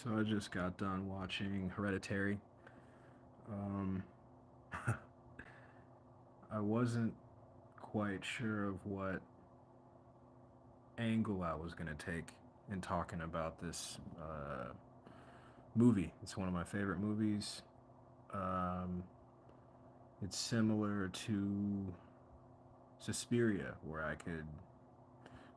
So I just got done watching Hereditary. Um, I wasn't quite sure of what angle I was going to take in talking about this movie. It's one of my favorite movies. Um, it's similar to Suspiria, where I could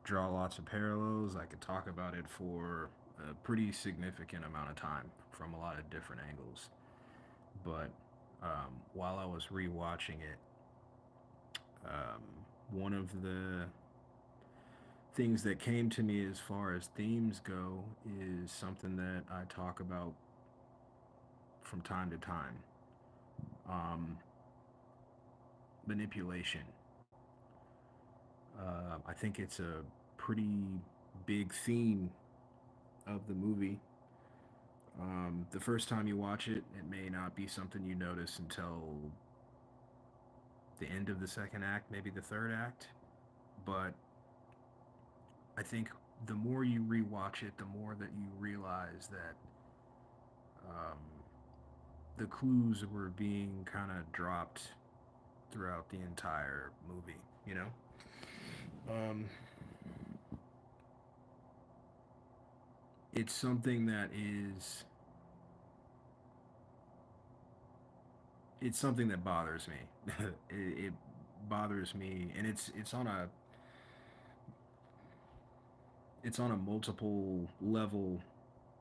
draw lots of parallels. I could talk about it for a pretty significant amount of time from a lot of different angles. But while I was rewatching it, um, one of the things that came to me as far as themes go is something that I talk about from time to time, um, manipulation. I think it's a pretty big theme of the movie. The first time you watch it, it may not be something you notice until the end of the second act, maybe the third act. But I think the more you rewatch it, the more that you realize that um, the clues were being kind of dropped throughout the entire movie, you know? Um, it's something that is it's something that bothers me. it bothers me, and it's on a multiple level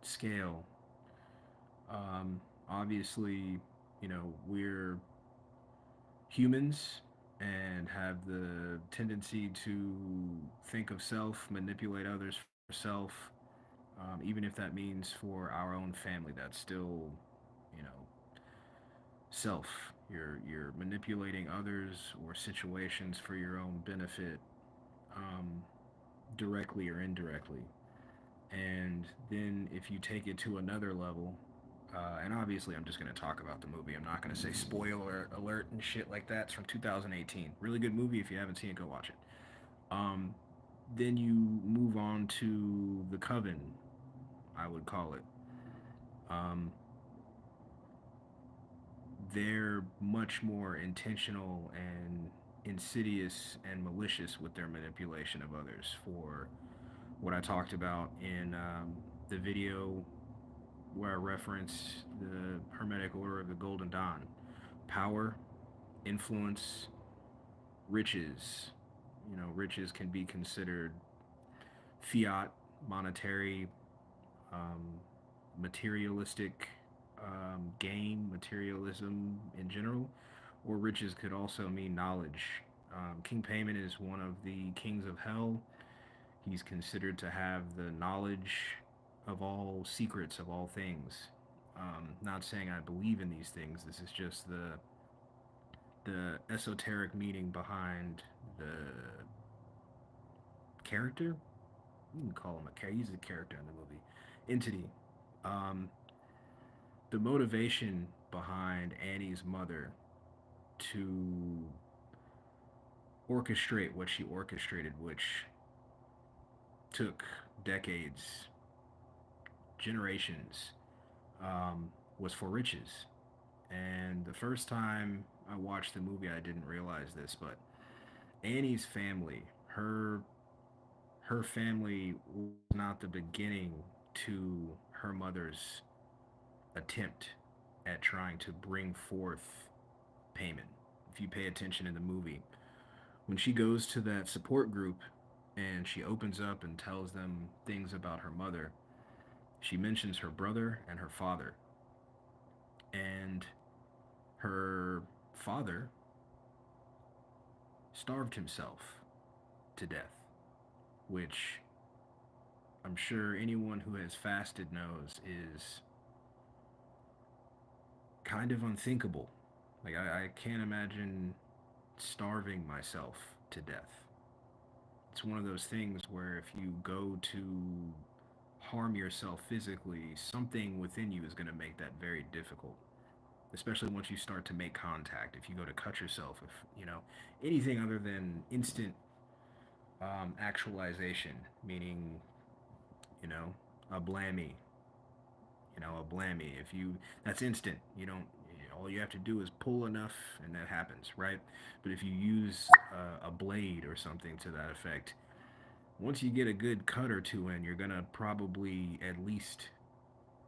scale. Obviously, we're humans and have the tendency to think of self, manipulate others for self, even if that means for our own family. That's still, you know, self. You're manipulating others or situations for your own benefit, um, directly or indirectly. And then if you take it to another level, and obviously I'm just going to talk about the movie. I'm not going to say spoiler alert and shit like that. It's from 2018. Really good movie. If you haven't seen it, go watch it. Um, then you move on to the Coven, I would call it. Um, they're much more intentional and insidious and malicious with their manipulation of others for what I talked about in the video where I reference the Hermetic Order of the Golden Dawn. Power, influence, riches. Riches can be considered fiat, monetary, um, materialistic gain, materialism in general, or riches could also mean knowledge. King Payment is one of the kings of hell. He's considered to have the knowledge of all secrets of all things. Not saying I believe in these things. This is just the esoteric meaning behind the character. You can call him a character. He's a character in the movie. Entity. Um, the motivation behind Annie's mother to orchestrate what she orchestrated, which took decades, generations, was for riches. And the first time I watched the movie, I didn't realize this, but Annie's family, her family was not the beginning to her mother's attempt at trying to bring forth payment. If you pay attention in the movie, when she goes to that support group and she opens up and tells them things about her mother, she mentions her brother and her father. And her father starved himself to death, which I'm sure anyone who has fasted knows is kind of unthinkable. Like, I can't imagine starving myself to death. It's one of those things where if you go to harm yourself physically, something within you is going to make that very difficult. Especially once you start to make contact. If you go to cut yourself, if anything other than instant actualization, meaning you know a blammy, oh, blammy. If you, that's instant. You don't, all you have to do is pull enough and that happens, right? But if you use a blade or something to that effect, once you get a good cut or two in, you're gonna probably at least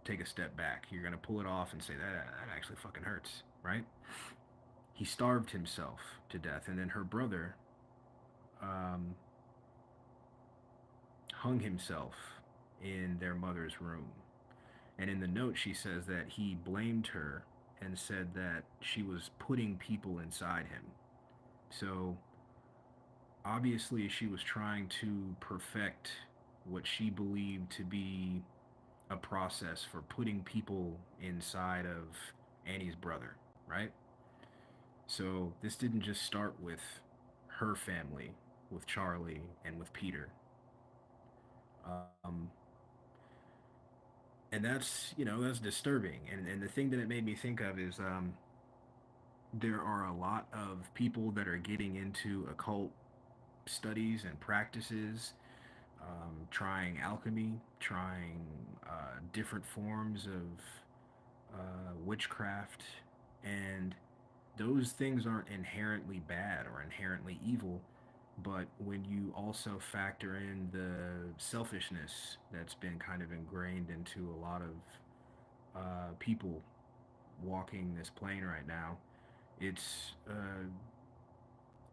take a step back. You're gonna pull it off and say that actually fucking hurts, right? He starved himself to death, and then her brother um, hung himself in their mother's room. And in the note, she says that he blamed her and said that she was putting people inside him. So obviously, she was trying to perfect what she believed to be a process for putting people inside of Annie's brother, right? So this didn't just start with her family, with Charlie and with Peter. Um, and that's disturbing. And the thing that it made me think of is there are a lot of people that are getting into occult studies and practices, trying alchemy, trying different forms of witchcraft, and those things aren't inherently bad or inherently evil. But when you also factor in the selfishness that's been kind of ingrained into a lot of people walking this plane right now, it's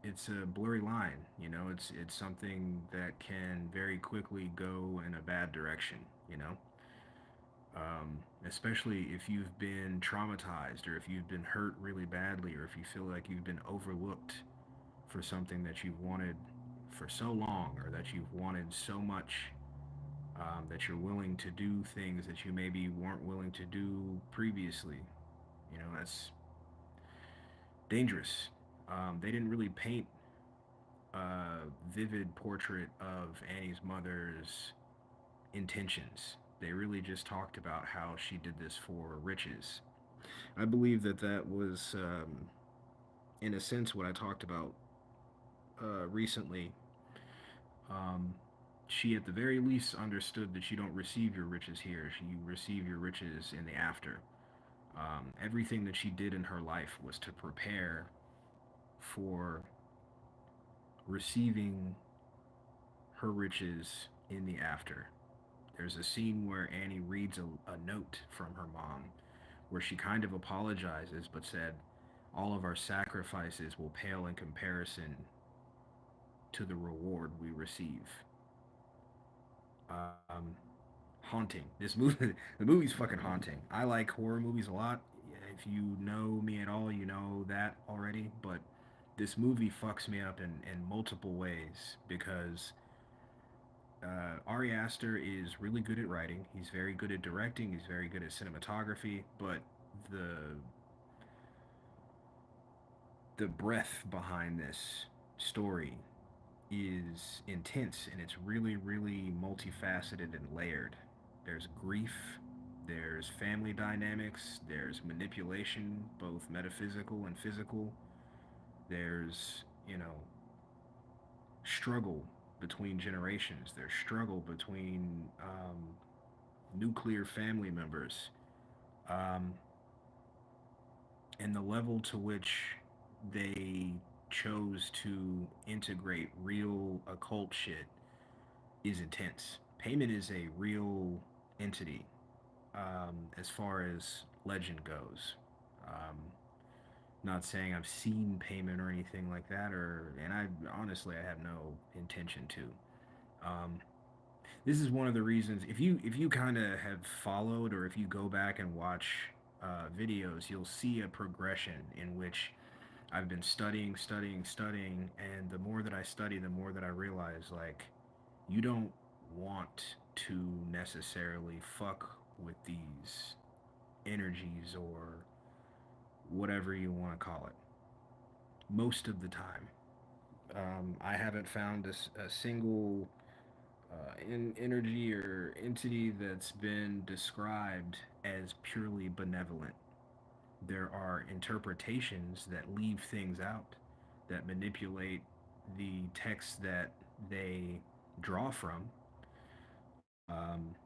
it's a blurry line. It's something that can very quickly go in a bad direction. You know, especially if you've been traumatized or if you've been hurt really badly or if you feel like you've been overlooked for something that you've wanted for so long or that you've wanted so much, that you're willing to do things that you maybe weren't willing to do previously. That's dangerous. They didn't really paint a vivid portrait of Annie's mother's intentions. They really just talked about how she did this for riches. I believe that that was, in a sense, what I talked about recently. Um, she, at the very least, understood that you don't receive your riches here. You receive your riches in the after. Everything that she did in her life was to prepare for receiving her riches in the after. There's a scene where Annie reads a note from her mom where she kind of apologizes but said, all of our sacrifices will pale in comparison to the reward we receive. Um, Haunting. This movie, the movie's fucking haunting. I like horror movies a lot. If you know me at all, you know that already. But this movie fucks me up in multiple ways because Ari Aster is really good at writing. He's very good at directing. He's very good at cinematography. But the the breadth behind this story is intense and it's really, really multifaceted and layered. There's grief, there's family dynamics, there's manipulation, both metaphysical and physical. There's, struggle between generations, there's struggle between nuclear family members. Um, and the level to which they chose to integrate real occult shit is intense. Payment is a real entity, as far as legend goes. Um, Not saying I've seen payment or anything like that, and I honestly I have no intention to. Um, this is one of the reasons if you kind of have followed or if you go back and watch videos, you'll see a progression in which I've been studying, studying, studying, and the more that I study, the more that I realize like you don't want to necessarily fuck with these energies or whatever you want to call it. Most of the time, I haven't found a single energy or entity that's been described as purely benevolent. There are interpretations that leave things out, that manipulate the text that they draw from. Um,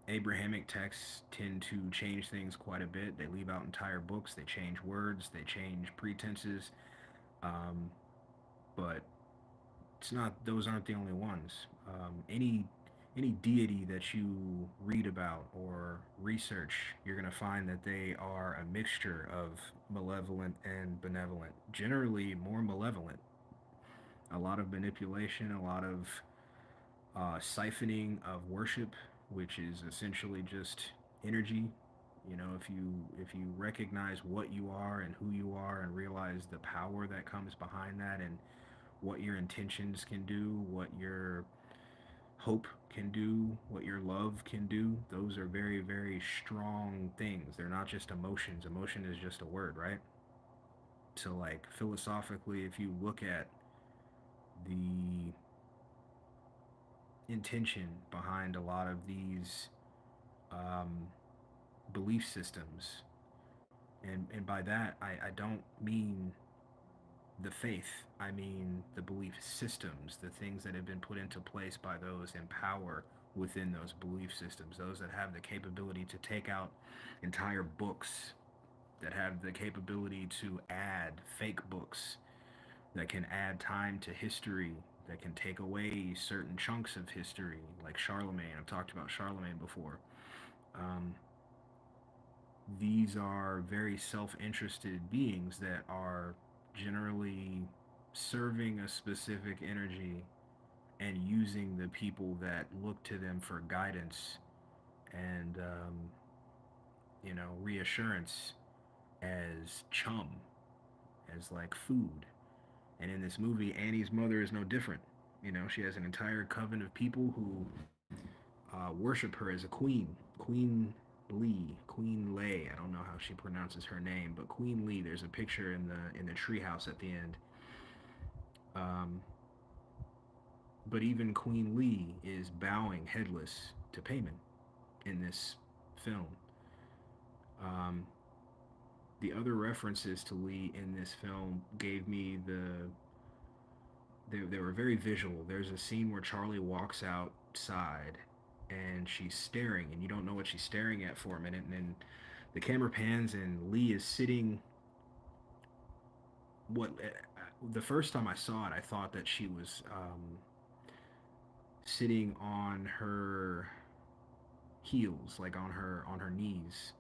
Abrahamic texts tend to change things quite a bit. They leave out entire books, they change words, they change pretenses. Um, but it's not; those aren't the only ones. Any deity that you read about or research, you're going to find that they are a mixture of malevolent and benevolent. Generally, more malevolent. A lot of manipulation, a lot of siphoning of worship, which is essentially just energy. You know, if you recognize what you are and who you are, and realize the power that comes behind that, and what your intentions can do, what your hope can do, what your love can do, those are very, very strong things. They're not just emotions. Emotion is just a word, right? So, like, philosophically, if you look at the intention behind a lot of these um, belief systems, and by that, I don't mean the faith, I mean the belief systems, the things that have been put into place by those in power within those belief systems, those that have the capability to take out entire books, that have the capability to add fake books, that can add time to history, that can take away certain chunks of history, like Charlemagne. I've talked about Charlemagne before. Um, these are very self interested beings that are generally serving a specific energy and using the people that look to them for guidance and, reassurance as chum, as like food. And in this movie, Annie's mother is no different. You know, she has an entire coven of people who worship her as a queen. Queen Lee, Queen Lay. I don't know how she pronounces her name, but Queen Lee. There's a picture in the treehouse at the end. Um, but even Queen Lee is bowing headless to payment in this film. Um, the other references to Lee in this film gave me they were very visual. There's a scene where Charlie walks outside and she's staring, and you don't know what she's staring at for a minute, and then the camera pans and Lee is sitting. What The first time I saw it, I thought that she was sitting on her heels, like on her knees.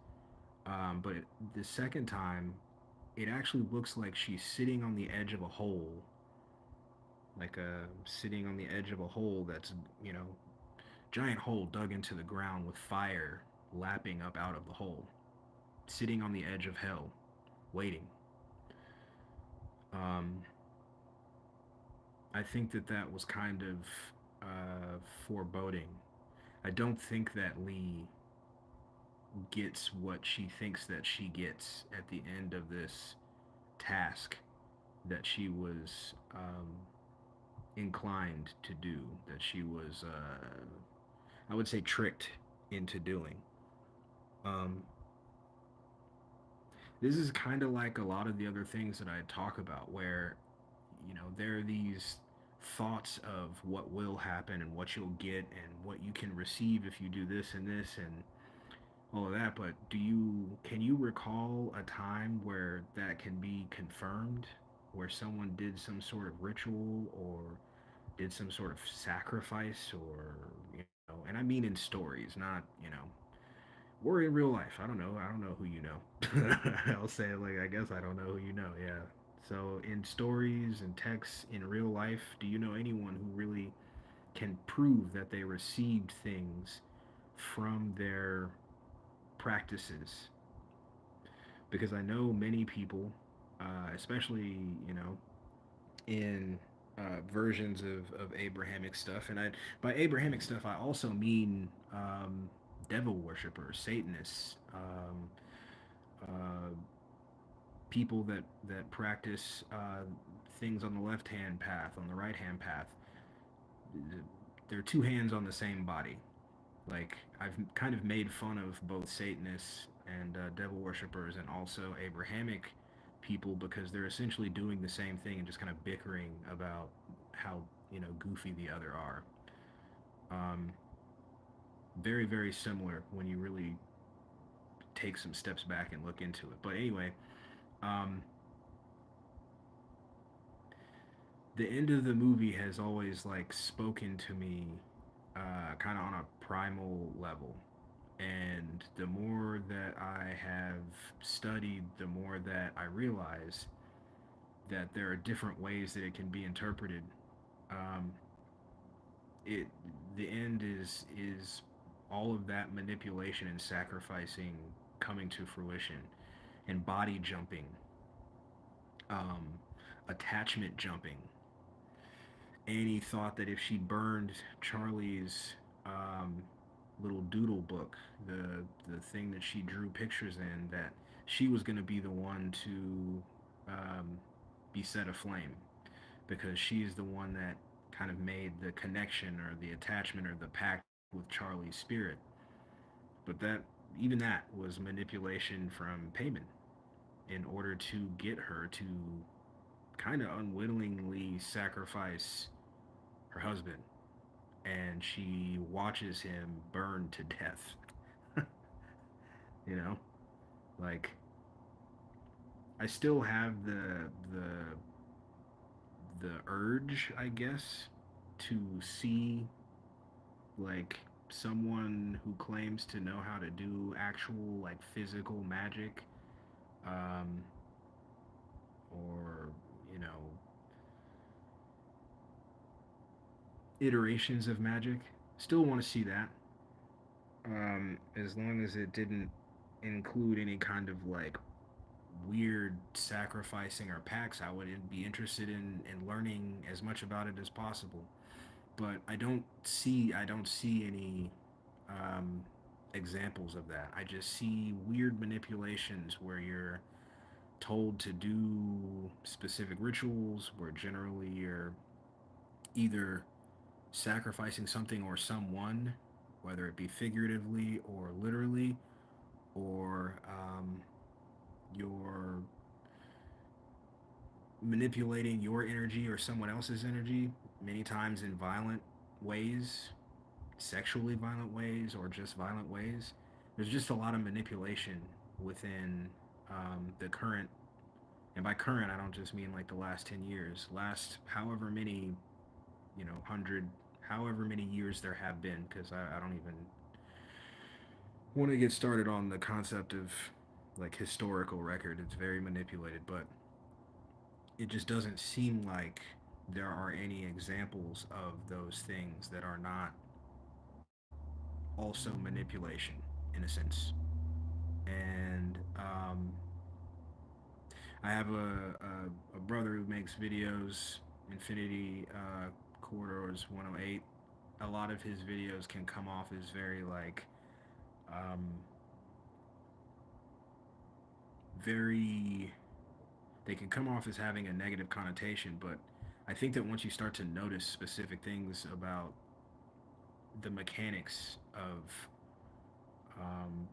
But the second time, it actually looks like she's sitting on the edge of a hole, like sitting on the edge of a hole that's, you know, giant hole dug into the ground with fire lapping up out of the hole, sitting on the edge of hell, waiting. Um, I think that that was kind of foreboding. I don't think that Lee gets what she thinks that she gets at the end of this task that she was inclined to do, that she was, I would say, tricked into doing. Um, this is kind of like a lot of the other things that I talk about, where, there are these thoughts of what will happen and what you'll get and what you can receive if you do this and this and all of that. But can you recall a time where that can be confirmed, where someone did some sort of ritual or did some sort of sacrifice, or, and I mean in stories, not, or in real life. I don't know who you know. I'll say it like, I guess I don't know who you know. Yeah. So in stories and texts in real life, do you know anyone who really can prove that they received things from their practices? Because I know many people, especially, in versions of Abrahamic stuff, and by Abrahamic stuff I also mean devil worshippers, Satanists, uh, people that practice things on the left hand path, on the right hand path. They're two hands on the same body. Like, I've kind of made fun of both Satanists and devil worshippers, and also Abrahamic people, because they're essentially doing the same thing and just kind of bickering about how, goofy the other are. Um, very, very similar when you really take some steps back and look into it. But anyway, um, the end of the movie has always like spoken to me, kind of on a primal level. And the more that I have studied, the more that I realize that there are different ways that it can be interpreted. Um, it the end is all of that manipulation and sacrificing coming to fruition, and body jumping, um, attachment jumping. Annie thought that if she burned Charlie's, um, little doodle book, the thing that she drew pictures in, that she was going to be the one to, be set aflame, because she's the one that kind of made the connection or the attachment or the pact with Charlie's spirit. But that, even that was manipulation from Payman in order to get her to kind of unwittingly sacrifice her husband, and she watches him burn to death. you know, like, I still have the urge, I guess, to see like someone who claims to know how to do actual like physical magic, um, or you know iterations of magic. Still want to see that, as long as it didn't include any kind of like weird sacrificing or pacts. I would be interested in learning as much about it as possible. But I don't see any, um, examples of that. I just see weird manipulations where you're told to do specific rituals, where generally you're either sacrificing something or someone, whether it be figuratively or literally, or, you're manipulating your energy or someone else's energy, many times in violent ways, sexually violent ways, or just violent ways. There's just a lot of manipulation within, the current, and by current, I don't just mean like the last 10 years, last however many, 100, however many years there have been, because I don't even want to get started on the concept of like historical record. It's very manipulated, but it just doesn't seem like there are any examples of those things that are not also manipulation in a sense. And, I have a brother who makes videos, Infinity, Corridors 108. A lot of his videos can come off as very like, um, very they can come off as having a negative connotation, but I think that once you start to notice specific things about the mechanics of, um,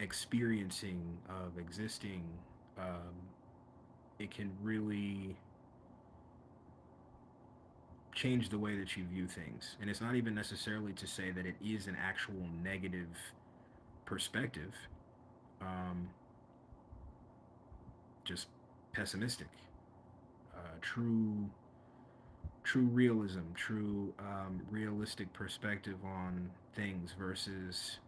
experiencing, of existing, um, it can really change the way that you view things. And it's not even necessarily to say that it is an actual negative perspective, um, just pessimistic. True realism, true, realistic perspective on things versus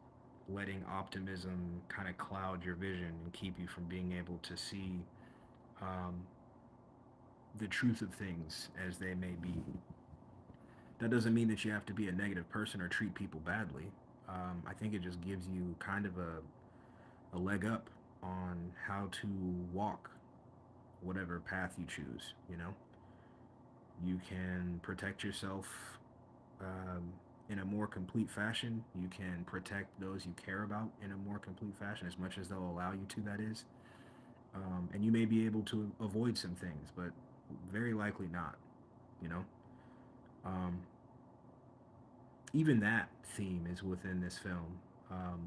letting optimism kind of cloud your vision and keep you from being able to see, um, the truth of things as they may be. That doesn't mean that you have to be a negative person or treat people badly. I think it just gives you kind of a leg up on how to walk whatever path you choose. You can protect yourself, um, in a more complete fashion. You can protect those you care about in a more complete fashion, as much as they'll allow you to, that is. And you may be able to avoid some things, but very likely not, you know? Um, Even that theme is within this film. Um,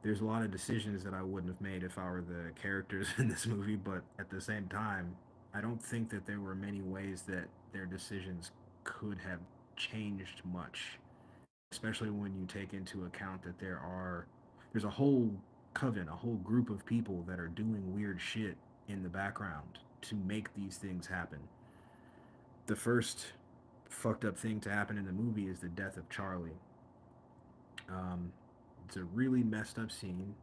there's a lot of decisions that I wouldn't have made if I were the characters in this movie, but at the same time, I don't think that there were many ways that their decisions could have changed much. especially when you take into account that there's a whole coven, a whole group of people that are doing weird shit in the background to make these things happen. The first fucked up thing to happen in the movie is the death of Charlie. Um, it's a really messed up scene.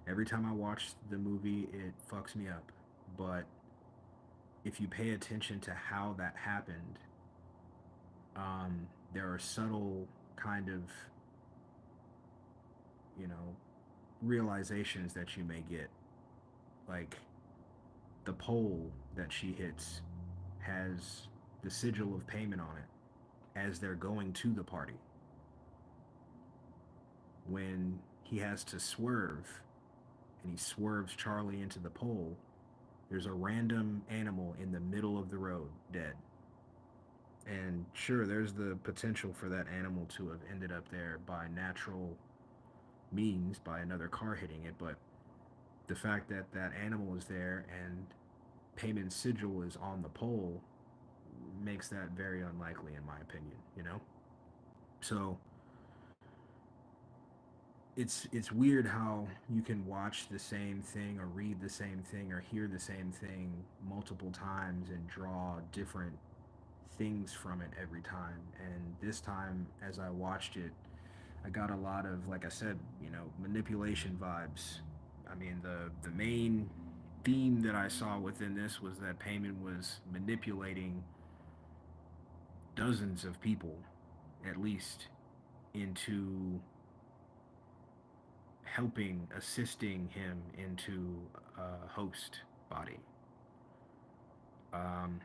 Every time I watch the movie, it fucks me up. But if you pay attention to how that happened, there are subtle kind of, you know, realizations that you may get. Like the pole that she hits has the sigil of payment on it as they're going to the party. When he has to swerve and he swerves Charlie into the pole, there's a random animal in the middle of the road dead. And sure, there's the potential for that animal to have ended up there by natural means, by another car hitting it, but the fact that that animal is there and Payman's sigil is on the pole makes that very unlikely, in my opinion, you know? So it's weird how you can watch the same thing or read the same thing or hear the same thing multiple times and draw different things from it every time. And this time, as I watched it, I got a lot of, like I said, manipulation vibes. I mean, the main theme that I saw within this was that Payman was manipulating dozens of people, at least, into helping, assisting him into a host body. Um,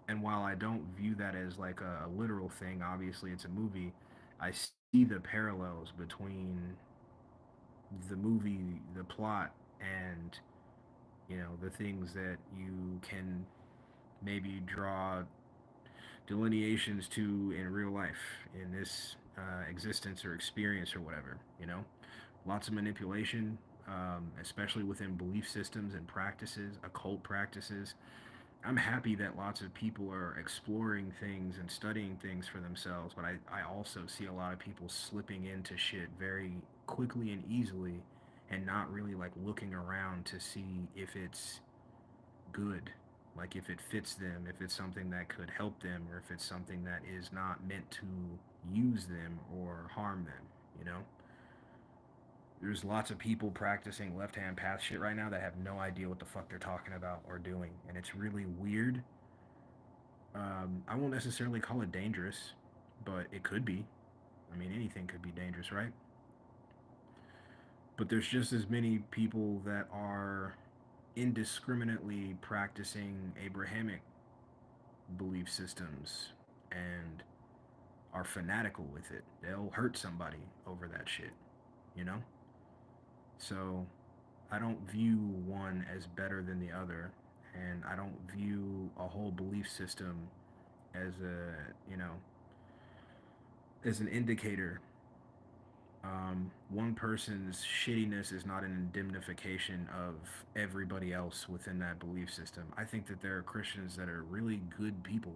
and while I don't view that as like a literal thing, obviously it's a movie, I see the parallels between the movie, the plot, and the things that you can maybe draw delineations to in real life, in this existence or experience or whatever. Lots of manipulation, especially within belief systems and practices, occult practices. I'm happy that lots of people are exploring things and studying things for themselves, but I also see a lot of people slipping into shit very quickly and easily and not really like looking around to see if it's good, like if it fits them, if it's something that could help them, or if it's something that is not meant to use them or harm them, you know? There's lots of people practicing left hand path shit right now that have no idea what the fuck they're talking about or doing, and it's really weird. I won't necessarily call it dangerous, but it could be. I mean, anything could be dangerous, right? But there's just as many people that are indiscriminately practicing Abrahamic belief systems and are fanatical with it. They'll hurt somebody over that shit, you know? So I don't view one as better than the other, and I don't view a whole belief system as as an indicator. One person's shittiness is not an indemnification of everybody else within that belief system. I think that there are Christians that are really good people.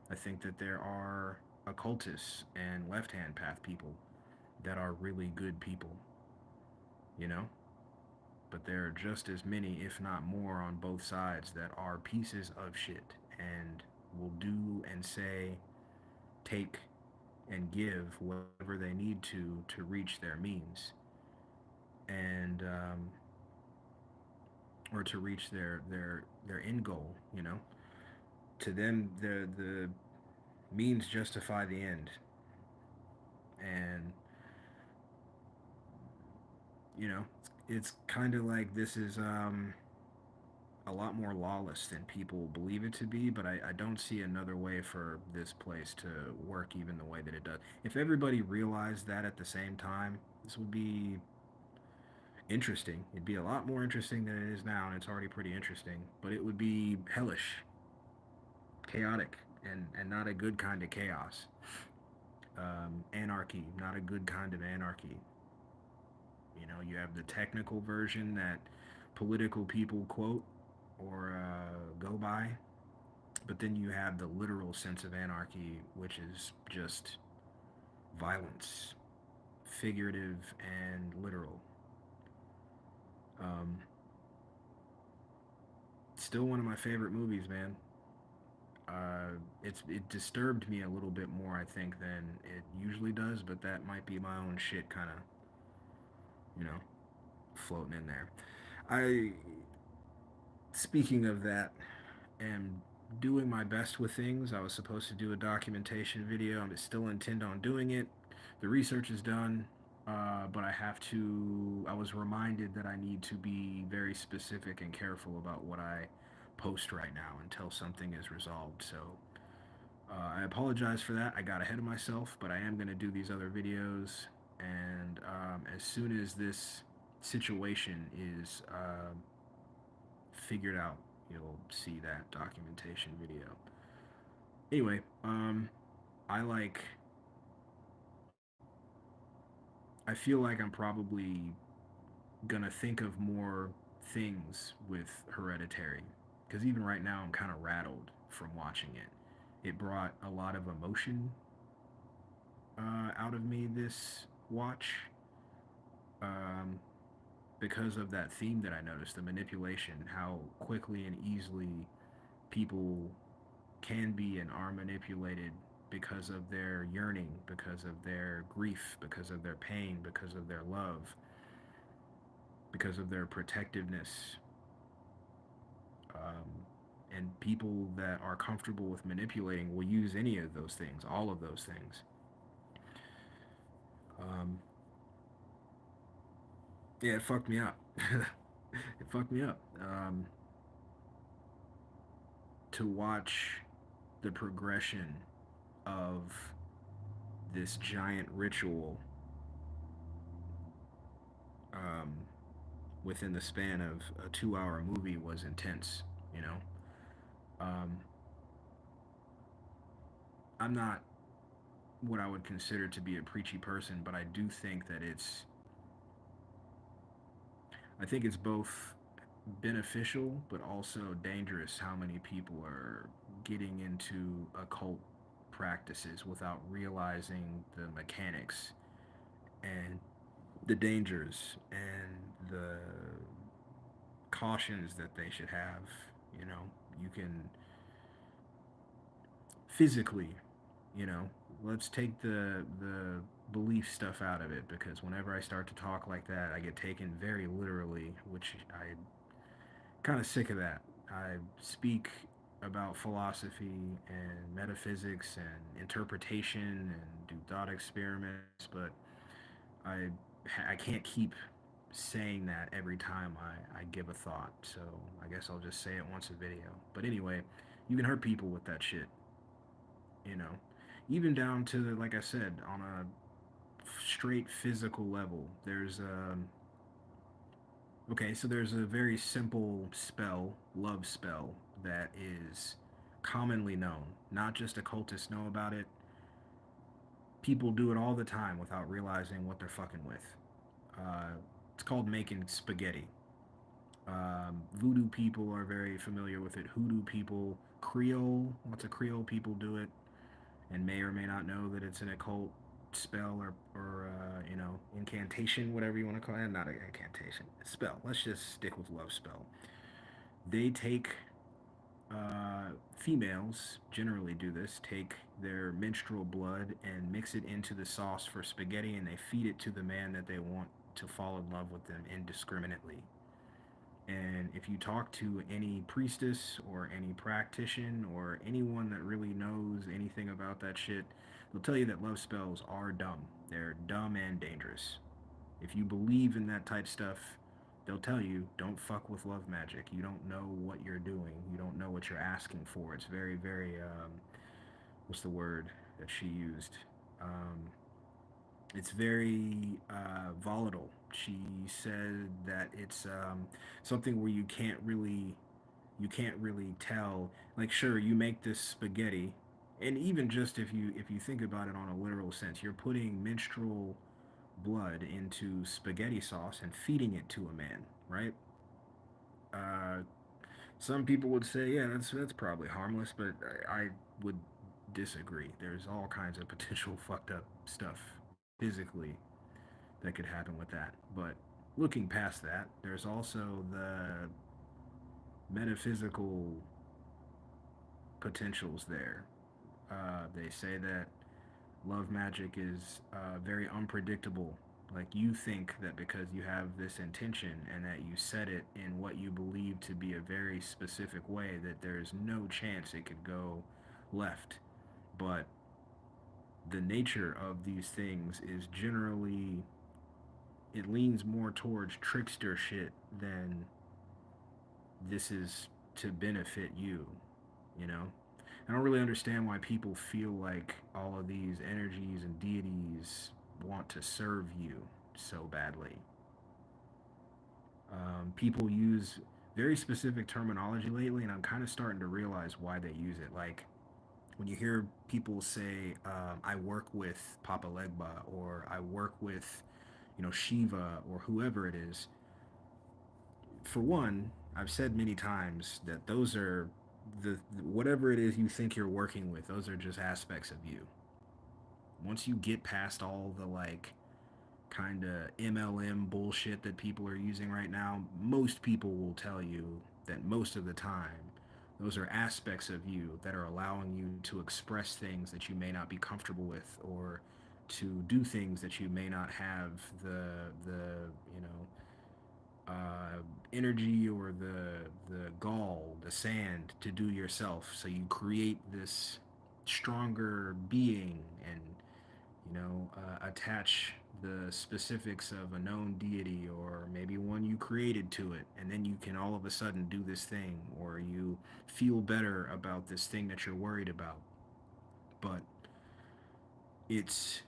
I think that there are occultists and left hand path people that are really good people, you know? But there are just as many, if not more, on both sides that are pieces of shit and will do and say, take and give whatever they need to reach their means and or to reach their end goal. To them, the means justify the end, and you know it's kind of like this is a lot more lawless than people believe it to be, but I don't see another way for this place to work even the way that it does. If everybody realized that at the same time, this would be interesting. It'd be a lot more interesting than it is now, and it's already pretty interesting, but it would be hellish, chaotic, and not a good kind of chaos. Anarchy, not a good kind of anarchy. You have the technical version that political people quote or go by, but then you have the literal sense of anarchy, which is just violence, figurative and literal. Um, Still one of my favorite movies, man. It disturbed me a little bit more, I think, than it usually does, but that might be my own shit, kind of, you know, floating in there. I, speaking of that, am doing my best with things. I was supposed to do a documentation video. I still intend on doing it. The research is done, but I have to. I was reminded that I need to be very specific and careful about what I post right now until something is resolved. So I apologize for that. I got ahead of myself, but I am going to do these other videos. And as soon as this situation is figured out, you'll see that documentation video. Anyway, I like. I feel like I'm probably gonna think of more things with Hereditary, because even right now I'm kind of rattled from watching it. It brought a lot of emotion out of me this watch, um, because of that theme that I noticed, the manipulation, how quickly and easily people can be and are manipulated because of their yearning, because of their grief, because of their pain, because of their love, because of their protectiveness. Um, and people that are comfortable with manipulating will use any of those things, all of those things. Um, yeah, it fucked me up. It fucked me up. To watch the progression of this giant ritual um, within the span of a 2 hour movie was intense, you know? Um, I'm not what I would consider to be a preachy person, but I do think that I think it's both beneficial but also dangerous how many people are getting into occult practices without realizing the mechanics and the dangers and the cautions that they should have. You know, you can physically, you know, let's take the belief stuff out of it, because whenever I start to talk like that, I get taken very literally, which I kind of sick of that. I speak about philosophy and metaphysics and interpretation and do thought experiments, but I I can't keep saying that every time I give a thought. So I guess I'll just say it once a video. But anyway, you can hurt people with that shit, you know. Even down to, like I said, on a straight physical level. There's a very simple spell, love spell, that is commonly known. Not just occultists know about it. People do it all the time without realizing what they're fucking with. Uh, it's called making spaghetti. Voodoo people are very familiar with it. Hoodoo people, Creole, lots of Creole people do it, and may or may not know that it's an occult spell or incantation, whatever you want to call it. Not an incantation, spell. Let's just stick with love spell. They take females generally do this, take their menstrual blood and mix it into the sauce for spaghetti, and they feed it to the man that they want to fall in love with them indiscriminately. And if you talk to any priestess or any practitioner or anyone that really knows anything about that shit, they'll tell you that love spells are dumb. They're dumb and dangerous. If you believe in that type stuff, they'll tell you don't fuck with love magic. You don't know what you're doing. You don't know what you're asking for. It's very, very, what's the word that she used? Um, it's very volatile. She said that it's something where you can't really tell. Like, sure, you make this spaghetti, and even just if you think about it on a literal sense, you're putting menstrual blood into spaghetti sauce and feeding it to a man, right? Uh, some people would say, yeah, that's probably harmless, but I would disagree. There's all kinds of potential fucked up stuff physically that could happen with that. But looking past that, there's also the metaphysical potentials there. They say that love magic is very unpredictable. Like you think that because you have this intention and that you set it in what you believe to be a very specific way, that there's no chance it could go left. But the nature of these things is generally, it leans more towards trickster shit than this is to benefit you, you know? I don't really understand why people feel like all of these energies and deities want to serve you so badly. People use very specific terminology lately, and I'm kind of starting to realize why they use it. Like when you hear people say, "I work with Papa Legba," or "I work with, Shiva," or whoever it is. For one, I've said many times that those are the whatever it is you think you're working with. Those are just aspects of you. Once you get past all the like kind of MLM bullshit that people are using right now, most people will tell you that most of the time, those are aspects of you that are allowing you to express things that you may not be comfortable with, or to do things that you may not have the you know uh, energy or the gall, the sand to do yourself. So you create this stronger being, and attach the specifics of a known deity or maybe one you created to it, and then you can all of a sudden do this thing, or you feel better about this thing that you're worried about. But it's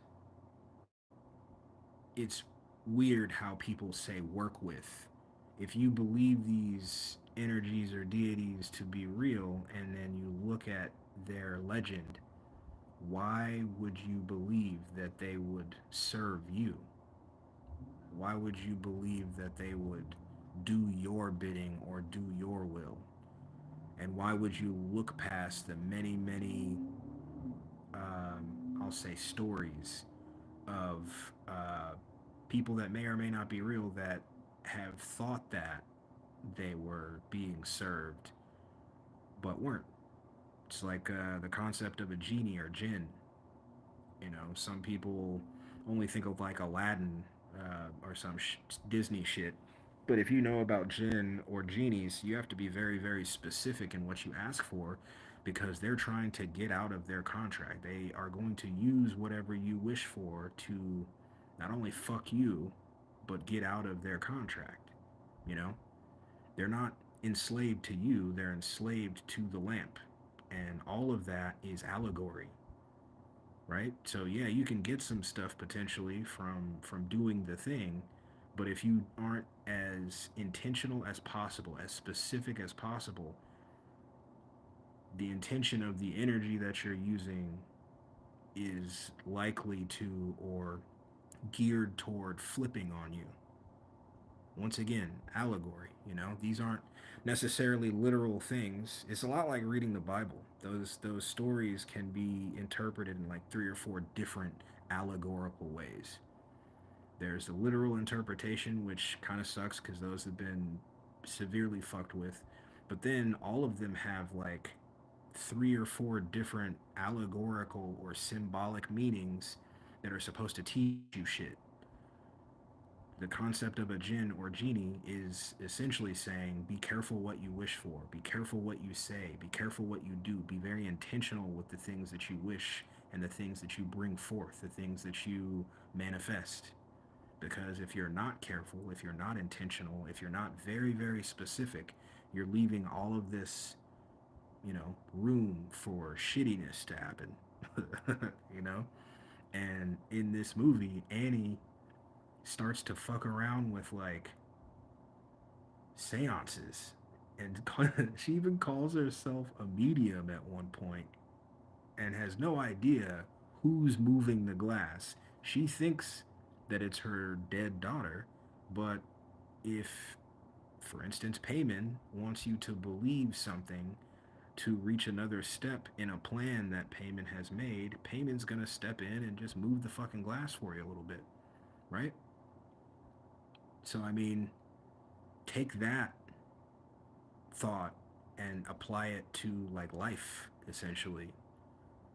it's weird how people say work with. If you believe these energies or deities to be real and then you look at their legend, why would you believe that they would serve you? Why would you believe that they would do your bidding or do your will? And why would you look past the many, many, I'll say, stories of people that may or may not be real that have thought that they were being served but weren't? It's like the concept of a genie or jinn. Some people only think of like Aladdin or some Disney shit. But if you know about jinn or genies, you have to be very, very specific in what you ask for, because they're trying to get out of their contract. They are going to use whatever you wish for to not only fuck you, but get out of their contract. You know, they're not enslaved to you, they're enslaved to the lamp. And all of that is allegory, right? So yeah, you can get some stuff potentially from doing the thing, but if you aren't as intentional as possible, as specific as possible, the intention of the energy that you're using is likely to, or geared toward, flipping on you. Once again, allegory. These aren't necessarily literal things. It's a lot like reading the Bible. Those stories can be interpreted in like three or four different allegorical ways. There's the literal interpretation, which kind of sucks because those have been severely fucked with. But then all of them have like three or four different allegorical or symbolic meanings that are supposed to teach you shit. The concept of a jinn or genie is essentially saying, be careful what you wish for, be careful what you say, be careful what you do, be very intentional with the things that you wish and the things that you bring forth, the things that you manifest. Because if you're not careful, if you're not intentional, if you're not very, very specific, you're leaving all of this, room for shittiness to happen. you know? And in this movie, Annie starts to fuck around with like seances, and she even calls herself a medium at one point and has no idea who's moving the glass. She thinks that it's her dead daughter, but if, for instance, Payman wants you to believe something, to reach another step in a plan that Payment has made, Payment's gonna step in and just move the fucking glass for you a little bit, right? So I mean, take that thought and apply it to like life, essentially.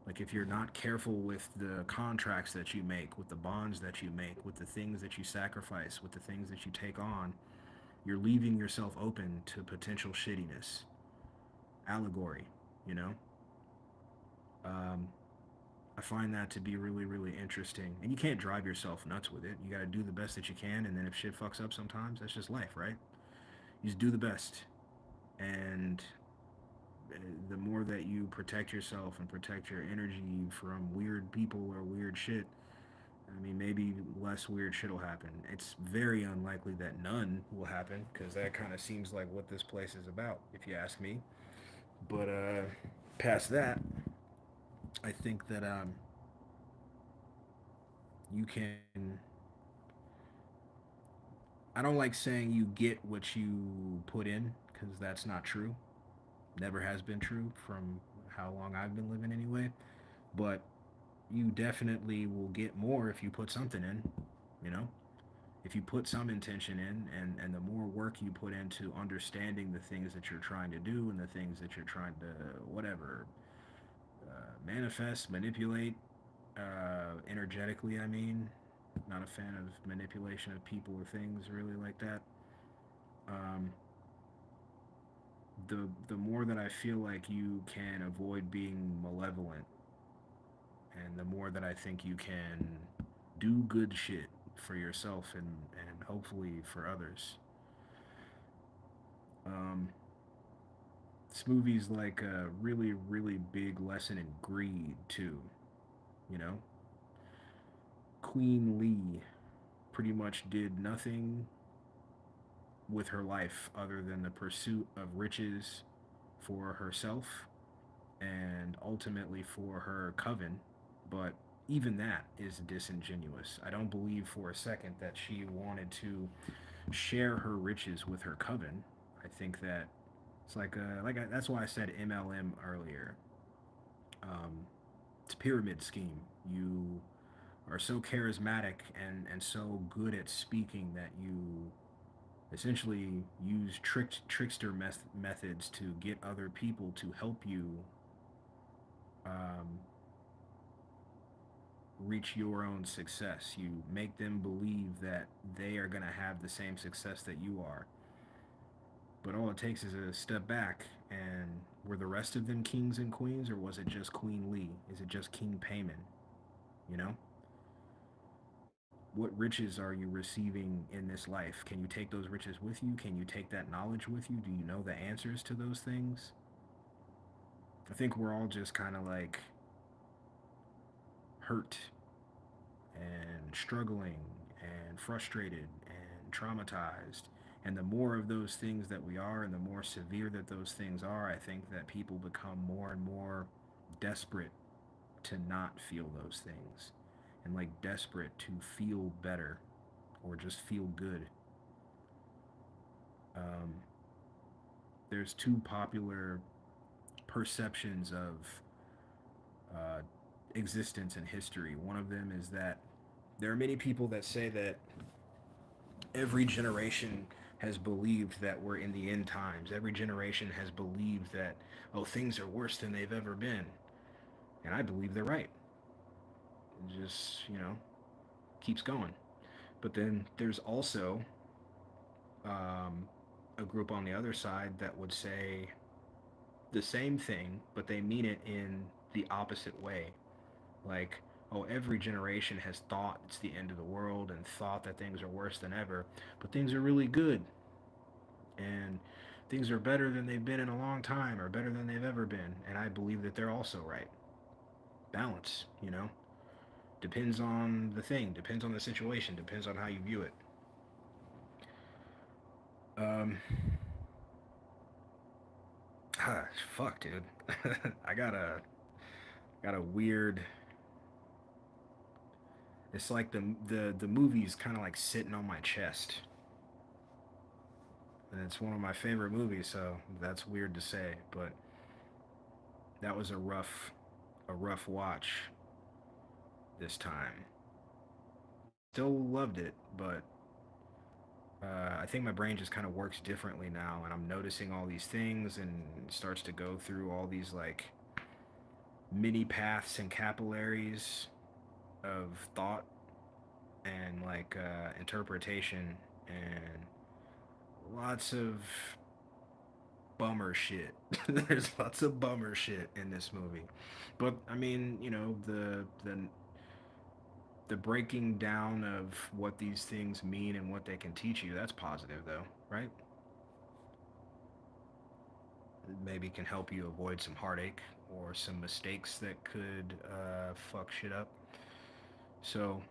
Like if you're not careful with the contracts that you make, with the bonds that you make, with the things that you sacrifice, with the things that you take on, you're leaving yourself open to potential shittiness. Allegory, you know? Um, I find that to be really, really interesting. And you can't drive yourself nuts with it. You got to do the best that you can. And then if shit fucks up sometimes, that's just life, right? You just do the best. And the more that you protect yourself and protect your energy from weird people or weird shit, I mean, maybe less weird shit will happen. It's very unlikely that none will happen because that kind of seems like what this place is about, if you ask me. But past that, I think that you can. I don't like saying you get what you put in because that's not true. Never has been true from how long I've been living anyway. But you definitely will get more if you put something in, you know? If you put some intention in and the more work you put into understanding the things that you're trying to do and the things that you're trying to, whatever, manifest, manipulate, energetically, I mean. Not a fan of manipulation of people or things really like that. Um, the more that I feel like you can avoid being malevolent, and the more that I think you can do good shit for yourself and hopefully for others. Um, this movie's like a really, really big lesson in greed, too. You know? Queen Lee pretty much did nothing with her life other than the pursuit of riches for herself and ultimately for her coven. But even that is disingenuous. I don't believe for a second that she wanted to share her riches with her coven. I think that it's that's why I said MLM earlier. It's a pyramid scheme. You are so charismatic and so good at speaking that you essentially use trickster methods to get other people to help you um, reach your own success. You make them believe that they are going to have the same success that you are. But all it takes is a step back, and were the rest of them kings and queens, or was it just Queen Lee? Is it just King Payman? You know? What riches are you receiving in this life? Can you take those riches with you? Can you take that knowledge with you? Do you know the answers to those things? I think we're all just kind of like hurt and struggling and frustrated and traumatized. And the more of those things that we are, and the more severe that those things are, I think that people become more and more desperate to not feel those things and like desperate to feel better or just feel good. Um, there's two popular perceptions of uh, existence and history. One of them is that there are many people that say that every generation has believed that we're in the end times. Every generation has believed that, oh, things are worse than they've ever been. And I believe they're right. It just, keeps going. But then there's also um, a group on the other side that would say the same thing, but they mean it in the opposite way. Like, oh, every generation has thought it's the end of the world and thought that things are worse than ever, but things are really good and things are better than they've been in a long time or better than they've ever been. And I believe that they're also right. Balance, depends on the thing, depends on the situation, depends on how you view it. Um, fuck, dude. I got a weird. It's like the movie's kind of like sitting on my chest, and it's one of my favorite movies. So that's weird to say, but that was a rough watch this time. Still loved it, but I think my brain just kind of works differently now, and I'm noticing all these things, and starts to go through all these like mini paths and capillaries of thought and like interpretation, and lots of bummer shit. There's lots of bummer shit in this movie, but I mean, you know, the breaking down of what these things mean and what they can teach you, that's positive though, right? Maybe can help you avoid some heartache or some mistakes that could fuck shit up. So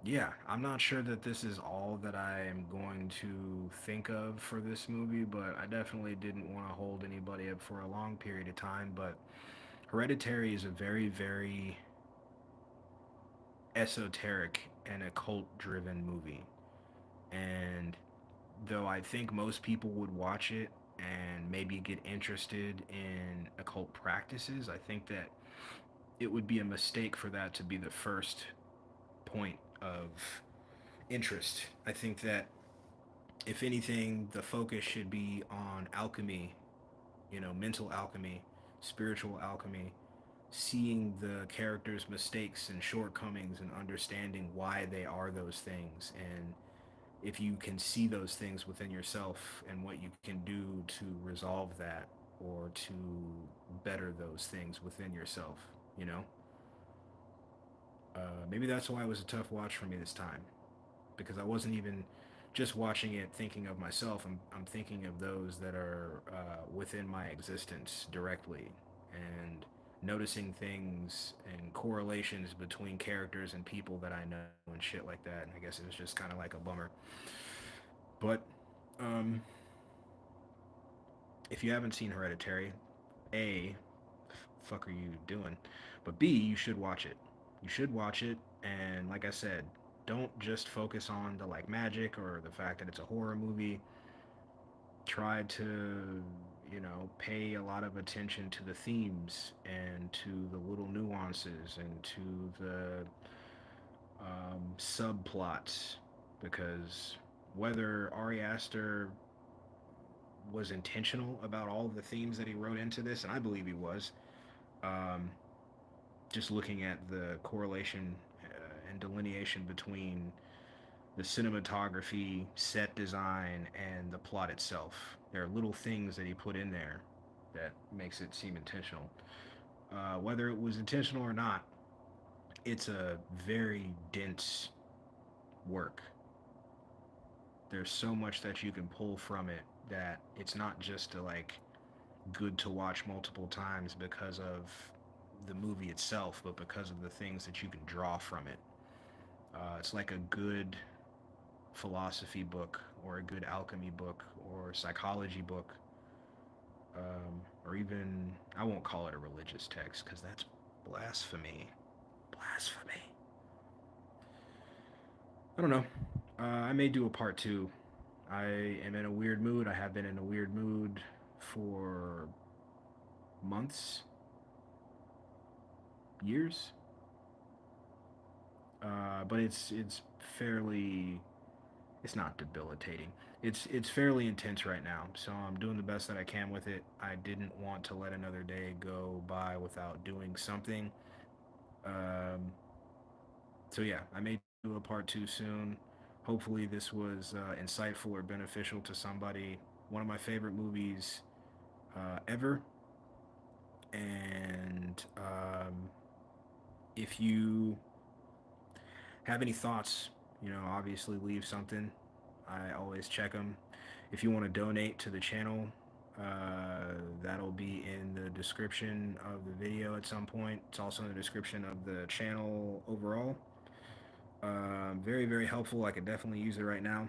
yeah, I'm not sure that this is all that I am going to think of for this movie, but I definitely didn't want to hold anybody up for a long period of time. But Hereditary is a very, very esoteric and occult driven movie. And though I think most people would watch it and maybe get interested in occult practices, I think that it would be a mistake for that to be the first point of interest. I think that if anything, the focus should be on alchemy, you know, mental alchemy, spiritual alchemy, seeing the characters' mistakes and shortcomings and understanding why they are those things. And if you can see those things within yourself and what you can do to resolve that or to better those things within yourself, you know? Maybe that's why it was a tough watch for me this time, because I wasn't even just watching it thinking of myself. I'm thinking of those that are within my existence directly, and noticing things and correlations between characters and people that I know and shit like that. And I guess it was just kind of like a bummer. But um, if you haven't seen Hereditary, A, fuck are you doing? But B, you should watch it. You should watch it, and like I said, don't just focus on the like magic or the fact that it's a horror movie. Try to, you know, pay a lot of attention to the themes and to the little nuances and to the subplots, because whether Ari Aster was intentional about all of the themes that he wrote into this, and I believe he was, um, just looking at the correlation and delineation between the cinematography, set design, and the plot itself. There are little things that he put in there that makes it seem intentional. Whether it was intentional or not, it's a very dense work. There's so much that you can pull from it that it's not just a, like, good to watch multiple times because of the movie itself, but because of the things that you can draw from it. It's like a good philosophy book or a good alchemy book or psychology book, or even, I won't call it a religious text because that's blasphemy. Blasphemy. I don't know. I may do a part two. I am in a weird mood. I have been in a weird mood for months, years. But it's fairly, it's not debilitating. It's fairly intense right now, so I'm doing the best that I can with it. I didn't want to let another day go by without doing something. Um, so yeah, I may do a part two soon. Hopefully, this was insightful or beneficial to somebody. One of my favorite movies ever, and if you have any thoughts, you know, obviously leave something. I always check them. If you want to donate to the channel, that'll be in the description of the video at some point. It's also in the description of the channel overall. Very, very helpful. I could definitely use it right now.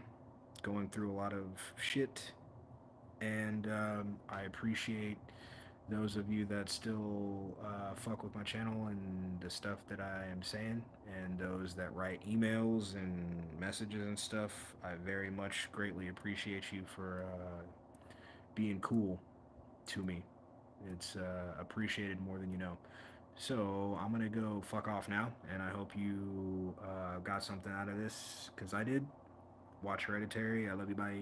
Going through a lot of shit, and I appreciate those of you that still fuck with my channel and the stuff that I am saying, and those that write emails and messages and stuff. I very much greatly appreciate you for being cool to me. It's appreciated more than you know. So I'm gonna go fuck off now, and I hope you got something out of this, because I did. Watch Hereditary. I love you. Bye.